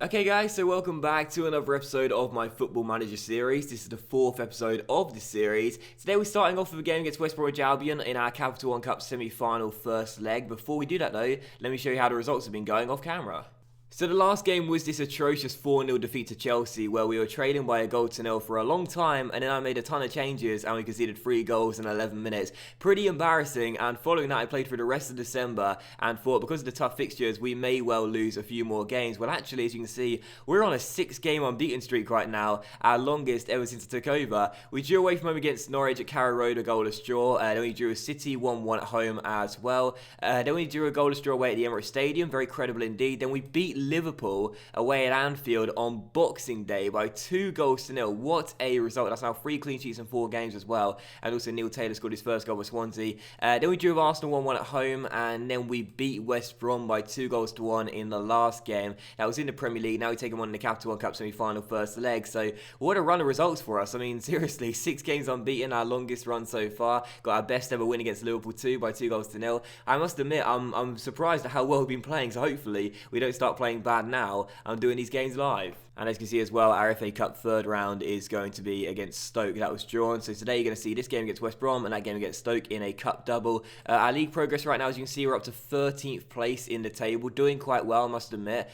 Okay guys, so welcome back to another episode of my Football Manager series. This is the fourth episode of this series. Today we're starting off with a game against West Bromwich Albion in our Capital One Cup semi-final first leg. Before we do that though, let me show you how the results have been going off camera. So the last game was this atrocious 4-0 defeat to Chelsea where we were trailing by a goal to nil for a long time and then I made a ton of changes and we conceded 3 goals in 11 minutes. Pretty embarrassing, and following that I played for the rest of December and thought because of the tough fixtures we may well lose a few more games. Well actually, as you can see, we're on a 6-game unbeaten streak right now, our longest ever since I took over. We drew away from home against Norwich at Carrow Road, a goalless draw. Then we drew a City 1-1 at home as well. Then we drew a goalless draw away at the Emirates Stadium, very credible indeed. Then we beat Liverpool away at Anfield on Boxing Day by 2-0. What a result. That's now 3 clean sheets in 4 games as well. And also Neil Taylor scored his first goal for Swansea. Then we drew with Arsenal 1-1 at home, and then we beat West Brom by 2-1 in the last game. That was in the Premier League. Now we take them on in the Capital One Cup semi-final first leg. So what a run of results for us. I mean, seriously, 6 games unbeaten, our longest run so far. Got our best ever win against Liverpool too by 2-0. I must admit, I'm surprised at how well we've been playing. So hopefully we don't start playing bad now. I'm doing these games live. And as you can see as well, our FA Cup third round is going to be against Stoke. That was drawn. So today you're going to see this game against West Brom and that game against Stoke in a cup double. Our league progress right now, as you can see, we're up to 13th place in the table. Doing quite well, I must admit.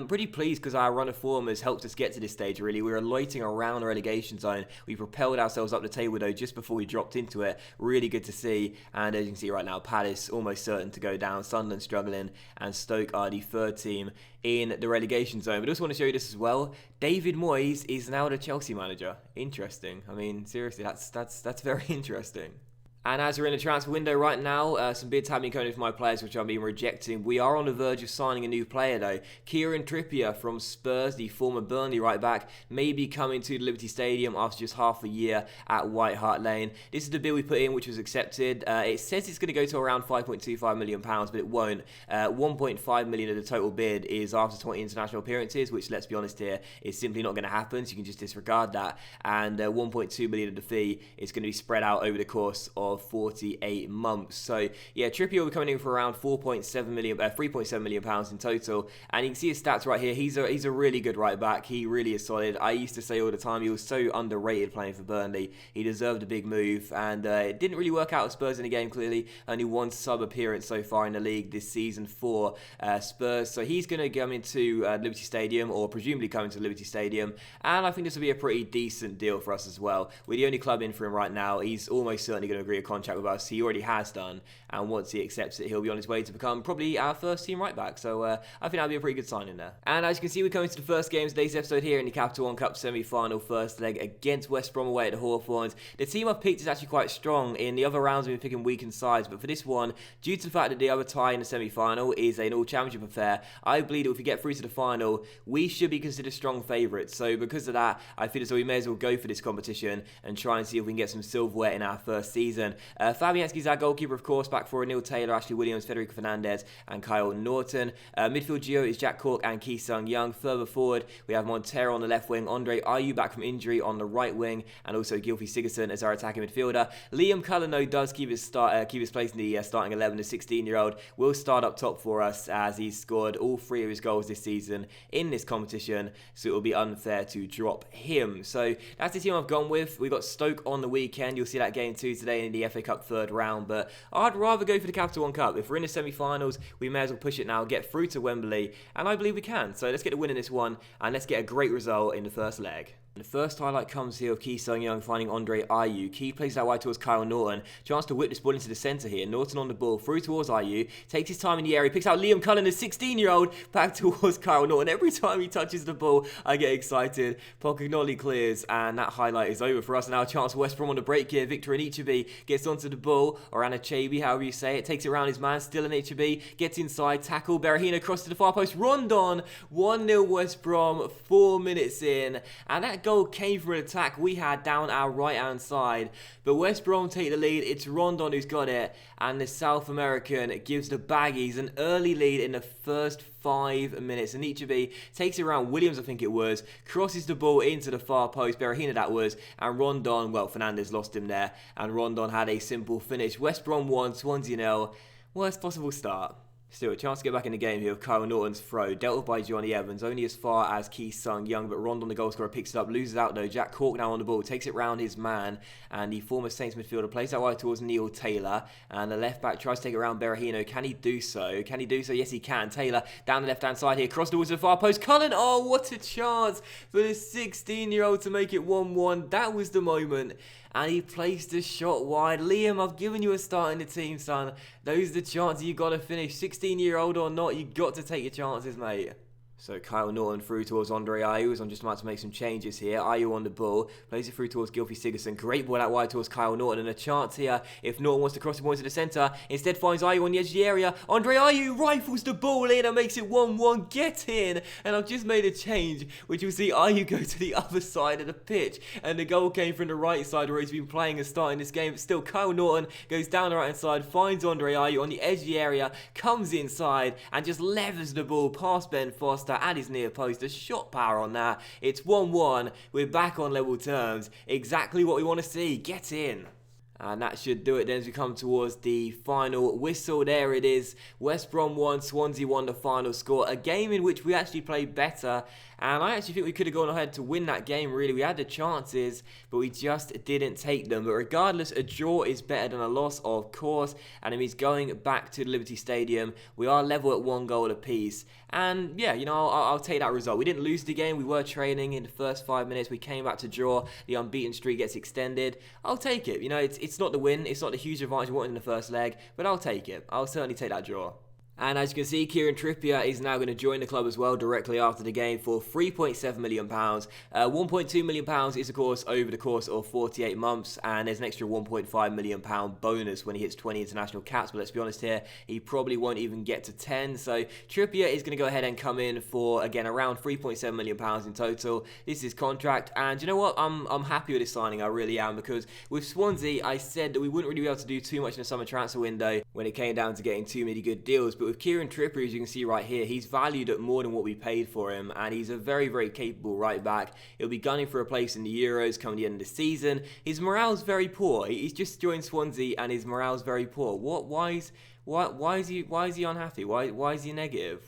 Pretty pleased because our run of form has helped us get to this stage, really. We were loitering around the relegation zone. We propelled ourselves up the table, though, just before we dropped into it. Really good to see. And as you can see right now, Palace almost certain to go down. Sunderland struggling. And Stoke are the third team in the relegation zone. But I just want to show you this as well. David Moyes is now the Chelsea manager. Interesting. I mean, seriously, that's very interesting. And as we're in the transfer window right now, some bids have been coming in for my players, which I've been rejecting. We are on the verge of signing a new player, though. Kieran Trippier from Spurs, the former Burnley right back, may be coming to the Liberty Stadium after just half a year at White Hart Lane. This is the bid we put in, which was accepted. It says it's going to go to around £5.25 million, but it won't. 1.5 million of the total bid is after 20 international appearances, which, let's be honest here, is simply not going to happen, so you can just disregard that. And 1.2 million of the fee is going to be spread out over the course of 48 months. So yeah, Trippier will be coming in for around 3.7 million pounds in total, and you can see his stats right here. He's a really good right back. He really is solid. I used to say all the time he was so underrated playing for Burnley. He deserved a big move, and it didn't really work out at Spurs in the game. Clearly only one sub appearance so far in the league this season for Spurs, so he's going to come into Liberty Stadium, or presumably coming to Liberty Stadium, and I think this will be a pretty decent deal for us as well. We're the only club in for him right now. He's almost certainly going to agree a contract with us. He already has done, and once he accepts it, he'll be on his way to become probably our first team right back. So I think that'll be a pretty good signing there. And as you can see, we're coming to the first game of today's episode here in the Capital One Cup semi-final first leg against West Brom away at the Hawthorns. The team I've picked is actually quite strong. In the other rounds we've been picking weakened sides, but for this one, due to the fact that the other tie in the semi-final is an all-championship affair, I believe that if we get through to the final, we should be considered strong favourites. So because of that, I feel as though we may as well go for this competition and try and see if we can get some silverware in our first season. Fabianski's our goalkeeper, of course, back for Neil Taylor, Ashley Williams, Federico Fernandez and Kyle Norton. Midfield duo is Jack Cork and Ki Sung Young. Further forward, we have Montero on the left wing, Andre Ayew back from injury on the right wing, and also Gylfi Sigurdsson as our attacking midfielder. Liam Cullen, though, does keep his place in the starting 11. The 16-year-old will start up top for us as he's scored all 3 of his goals this season in this competition, so it will be unfair to drop him. So that's the team I've gone with. We've got Stoke on the weekend. You'll see that game too today in the FA Cup third round, but I'd rather go for the Capital One Cup. If we're in the semi-finals, we may as well push it now, get through to Wembley, and I believe we can. So let's get a win in this one, and let's get a great result in the first leg. The first highlight comes here of Ki Sung Young finding Andre Ayew. Ki plays that wide towards Kyle Norton. Chance to whip this ball into the centre here. Norton on the ball, through towards Ayew. Takes his time in the area. Picks out Liam Cullen, the 16-year-old, back towards Kyle Norton. Every time he touches the ball, I get excited. Pocagnoli clears, and that highlight is over for us. Now a chance for West Brom on the break here. Victor Anichebe gets onto the ball, or Anichebe, however you say it. Takes it around his man. Still Anichebe. Gets inside. Tackle. Berahino across to the far post. Rondon. 1-0 West Brom. 4 minutes in. And that goal came from an attack we had down our right hand side, but West Brom take the lead. It's Rondon who's got it, and the South American gives the Baggies an early lead in the first 5 minutes. And Anichebe takes it around Williams, I think it was, crosses the ball into the far post, Berahino that was, and Rondon, well, Fernandez lost him there, and Rondon had a simple finish. West Brom 1, Swansea 0. Worst possible start. Still, a chance to get back in the game here with Kyle Norton's throw, dealt with by Johnny Evans, only as far as Ki Sung Young, but Rondon, the goal scorer, picks it up, loses out though. Jack Cork now on the ball, takes it round his man, and the former Saints midfielder plays that wide towards Neil Taylor, and the left back tries to take it around Berahino. Can he do so? Can he do so? Yes, he can. Taylor down the left-hand side here, cross towards the far post. Cullen, oh, what a chance for the 16-year-old to make it 1-1. That was the moment. And he placed a shot wide. Liam, I've given you a start in the team, son. Those are the chances you got to finish. 16-year-old or not, you got to take your chances, mate. So Kyle Norton through towards Andre Ayew as I'm just about to make some changes here. Ayew on the ball, plays it through towards Gylfi Sigurdsson. Great ball out wide towards Kyle Norton, and a chance here if Norton wants to cross the ball into the centre. Instead finds Ayew on the edge of the area. Andre Ayew rifles the ball in and makes it 1-1. Get in! And I've just made a change, which you'll see Ayew go to the other side of the pitch. And the goal came from the right side where he's been playing and starting this game. But still, Kyle Norton goes down the right hand side, finds Andre Ayew on the edge of the area, comes inside and just levers the ball past Ben Foster at his near post. A shot power on that. It's 1-1. We're back on level terms. Exactly what we want to see. Get in. And that should do it then as we come towards the final whistle. There it is. West Brom 1, Swansea 1 the final score. A game in which we actually played better. And I actually think we could have gone ahead to win that game, really. We had the chances, but we just didn't take them. But regardless, a draw is better than a loss, of course. And it means going back to the Liberty Stadium. We are level at 1 goal apiece. And yeah, you know, I'll take that result. We didn't lose the game. We were training in the first 5 minutes. We came back to draw. The unbeaten streak gets extended. I'll take it. You know, it's not the win. It's not the huge advantage we wanted in the first leg. But I'll take it. I'll certainly take that draw. And as you can see, Kieran Trippier is now going to join the club as well directly after the game for £3.7 million. £1.2 million is, of course, over the course of 48 months, and there's an extra £1.5 million bonus when he hits 20 international caps. But let's be honest here, he probably won't even get to 10. So Trippier is going to go ahead and come in for, again, around £3.7 million in total. This is his contract, and you know what? I'm happy with this signing. I really am, because with Swansea, I said that we wouldn't really be able to do too much in the summer transfer window when it came down to getting too many good deals. But with Kieran Trippier, as you can see right here, he's valued at more than what we paid for him, and he's a very, very capable right back. He'll be gunning for a place in the Euros coming the end of the season. His morale's very poor. He's just joined Swansea, and his morale's very poor. Why is he unhappy? Why is he negative?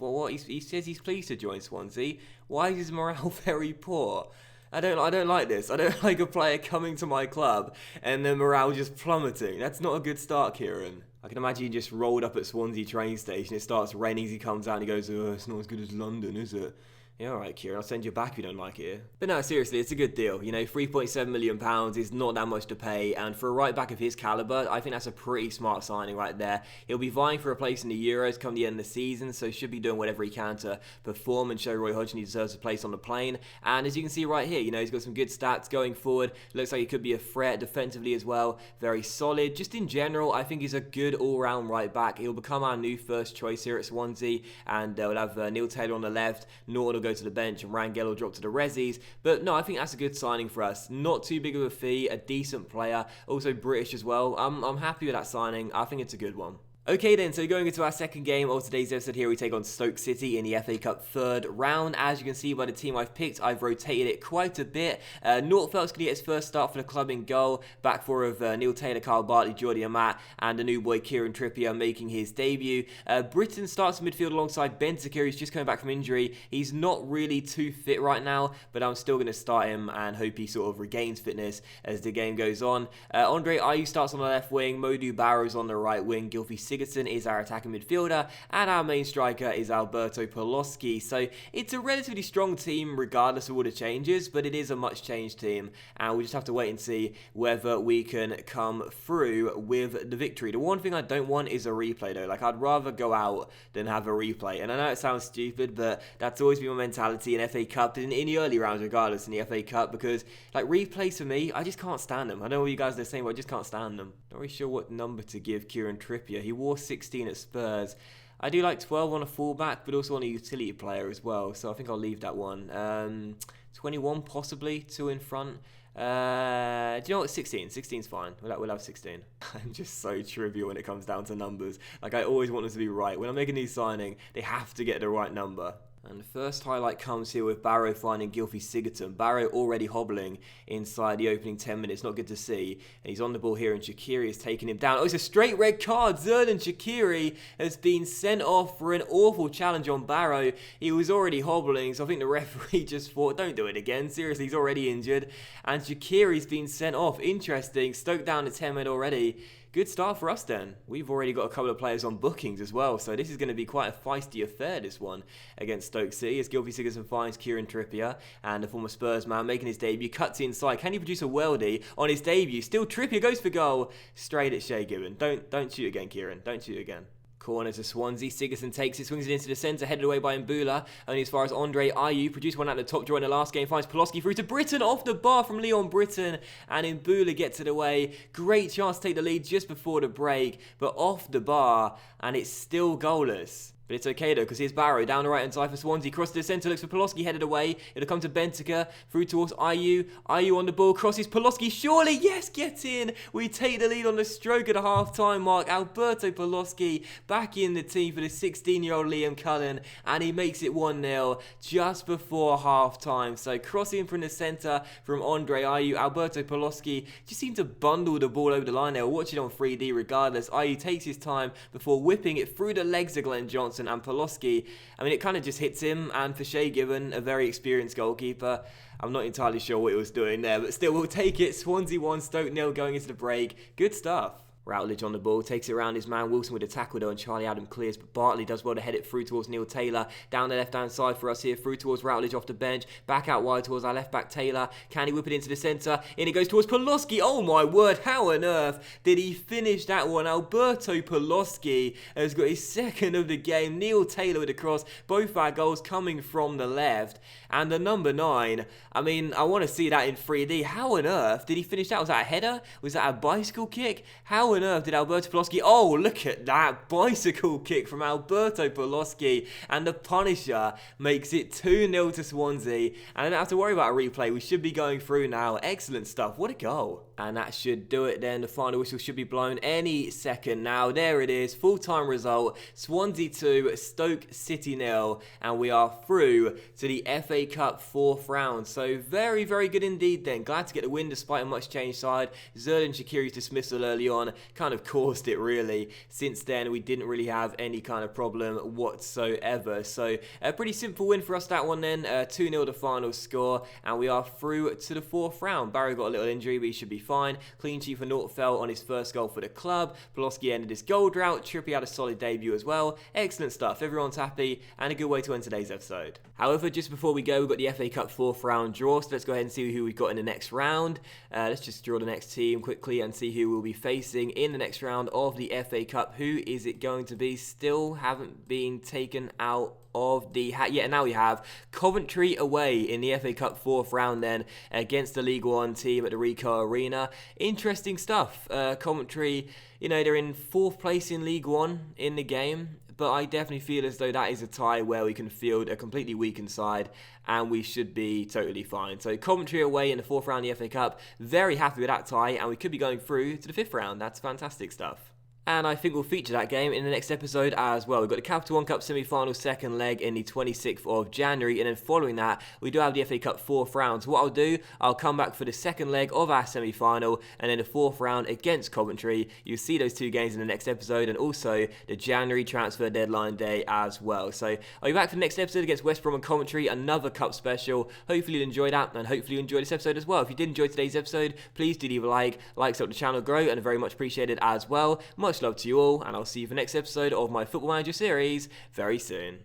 He says he's pleased to join Swansea. Why is his morale very poor? I don't like this. I don't like a player coming to my club and their morale just plummeting. That's not a good start, Kieran. I can imagine he just rolled up at Swansea train station. It starts raining as he comes out and he goes, "Oh, it's not as good as London, is it?" Yeah, alright, Kieran, I'll send you back if you don't like it here. But no, seriously, it's a good deal. You know, £3.7 million is not that much to pay, and for a right back of his calibre, I think that's a pretty smart signing right there. He'll be vying for a place in the Euros come the end of the season, so should be doing whatever he can to perform and show Roy Hodgson he deserves a place on the plane. And as you can see right here, you know, he's got some good stats going forward. Looks like he could be a threat defensively as well. Very solid. Just in general, I think he's a good all-round right back. He'll become our new first choice here at Swansea, and we'll have Neil Taylor on the left, Norton will go to the bench, and Rangel will drop to the resis. But no, I think that's a good signing for us. Not too big of a fee, a decent player, also British as well. I'm happy with that signing. I think it's a good one. Okay then, so going into our second game of today's episode here, we take on Stoke City in the FA Cup third round. As you can see by the team I've picked, I've rotated it quite a bit. Nortfelt's going to get his first start for the club in goal. Back four of Neil Taylor, Kyle Bartley, Jordi Amat, and the new boy Kieran Trippier making his debut. Britain starts in midfield alongside Bentancur, who's just coming back from injury. He's not really too fit right now, but I'm still going to start him and hope he sort of regains fitness as the game goes on. Andre Ayew starts on the left wing, Modou Barrow's on the right wing, Gylfi Sigurdsson is our attacking midfielder, and our main striker is Alberto Poloski. So it's a relatively strong team regardless of all the changes, but it is a much changed team, and we just have to wait and see whether we can come through with the victory. The one thing I don't want is a replay though. Like, I'd rather go out than have a replay, and I know it sounds stupid, but that's always been my mentality in FA Cup, in the early rounds regardless, in the FA Cup, because like replays for me, I just can't stand them. I know what you guys are saying, but I just can't stand them. Not really sure what number to give Kieran Trippier. He wore 16 at Spurs. I do like 12 on a fullback, but also on a utility player as well, so I think I'll leave that one. 21 possibly, 2 in front. Do you know what? 16. 16's fine. We'll have 16. I'm just so trivial when it comes down to numbers. Like, I always want them to be right. When I'm making these signing, they have to get the right number. And the first highlight comes here with Barrow finding Gylfi Sigurdsson. Barrow already hobbling inside the opening 10 minutes. Not good to see. And he's on the ball here and Shaqiri is taking him down. Oh, it's a straight red card. Xherdan Shaqiri has been sent off for an awful challenge on Barrow. He was already hobbling, so I think the referee just thought, don't do it again. Seriously, he's already injured. And Shaqiri's been sent off. Interesting. Stoke down to 10 men already. Good start for us then. We've already got a couple of players on bookings as well, so this is going to be quite a feisty affair, this one, against Stoke City, as Gylfi Sigurdsson finds Kieran Trippier, and the former Spurs man making his debut, cuts inside. Can he produce a worldie on his debut? Still Trippier goes for goal, straight at Shay Given. Don't shoot again, Kieran. Don't shoot again. Corner to Swansea. Sigurdsson takes it, swings it into the centre, headed away by Mbula. Only as far as Andre Ayew. Produced one out the top drawer in the last game. Finds Poloski through to Britton. Off the bar from Leon Britton. And Mbula gets it away. Great chance to take the lead just before the break. But off the bar. And it's still goalless. But it's okay though, because here's Barrow down the right hand side for Swansea. Cross to the centre, looks for Poloski, headed away. It'll come to Benteke, through towards Ayew. Ayew on the ball, crosses Poloski, surely, yes, get in. We take the lead on the stroke at the half-time mark. Alberto Poloski back in the team for the 16-year-old Liam Cullen, and he makes it 1-0 just before half-time. So crossing from the centre from Andre Ayew. Alberto Poloski just seemed to bundle the ball over the line there. We'll watch it on 3D regardless. Ayew takes his time before whipping it through the legs of Glenn Johnson. And Poloski, I mean, it kind of just hits him, and for Shay Given, a very experienced goalkeeper, I'm not entirely sure what he was doing there, but still, we'll take it. Swansea 1, Stoke 0 going into the break. Good stuff. Routledge on the ball, takes it around his man Wilson with a tackle though, and Charlie Adam clears, but Bartley does well to head it through towards Neil Taylor, down the left hand side for us here, through towards Routledge off the bench, back out wide towards our left back Taylor. Can he whip it into the centre? In it goes towards Poloski. Oh my word, how on earth did he finish that one? Alberto Poloski has got his second of the game. Neil Taylor with a cross, both our goals coming from the left, and the number 9, I mean, I want to see that in 3D. How on earth did he finish that? Was that a header? Was that a bicycle kick? How on earth did Alberto Poloski... Oh, look at that bicycle kick from Alberto Poloski, and the Punisher makes it 2-0 to Swansea, and I don't have to worry about a replay. We should be going through now. Excellent stuff. What a goal. And that should do it then. The final whistle should be blown any second now. There it is. Full-time result. Swansea 2, Stoke City 0, and we are through to the FA Cup 4th round. So very, very good indeed then. Glad to get the win despite a much changed side. Xherdan Shaqiri's dismissal early on kind of caused it really. Since then, we didn't really have any kind of problem whatsoever. So a pretty simple win for us, that one then. 2-0 the final score, and we are through to the 4th round. Barry got a little injury, but he should be fine. Clean sheet for Nortfeld on his first goal for the club. Poloski ended his goal drought. Trippier had a solid debut as well. Excellent stuff. Everyone's happy, and a good way to end today's episode. However, just before we go, we've got the FA Cup 4th round draw, so let's go ahead and see who we've got in the next round. Let's just draw the next team quickly and see who we'll be facing in the next round of the FA Cup. Who is it going to be? Still haven't been taken out of the hat yet. Now we have Coventry away in the FA Cup 4th round then against the League One team at the Ricoh Arena. Interesting stuff. Coventry, you know, they're in 4th place in League One in the game, but I definitely feel as though that is a tie where we can field a completely weakened side and we should be totally fine. So Coventry away in the 4th round of the FA Cup. Very happy with that tie, and we could be going through to the 5th round. That's fantastic stuff. And I think we'll feature that game in the next episode as well. We've got the Capital One Cup semi-final second leg in the 26th of January. And then following that, we do have the FA Cup 4th round. So what I'll do, I'll come back for the second leg of our semi-final. And then the 4th round against Coventry. You'll see those 2 games in the next episode. And also the January transfer deadline day as well. So I'll be back for the next episode against West Brom and Coventry. Another Cup special. Hopefully you'll enjoy that. And hopefully you enjoy this episode as well. If you did enjoy today's episode, please do leave a like. Likes help the channel grow and are very much appreciated as well. Much love to you all. And I'll see you for the next episode of my Football Manager series very soon.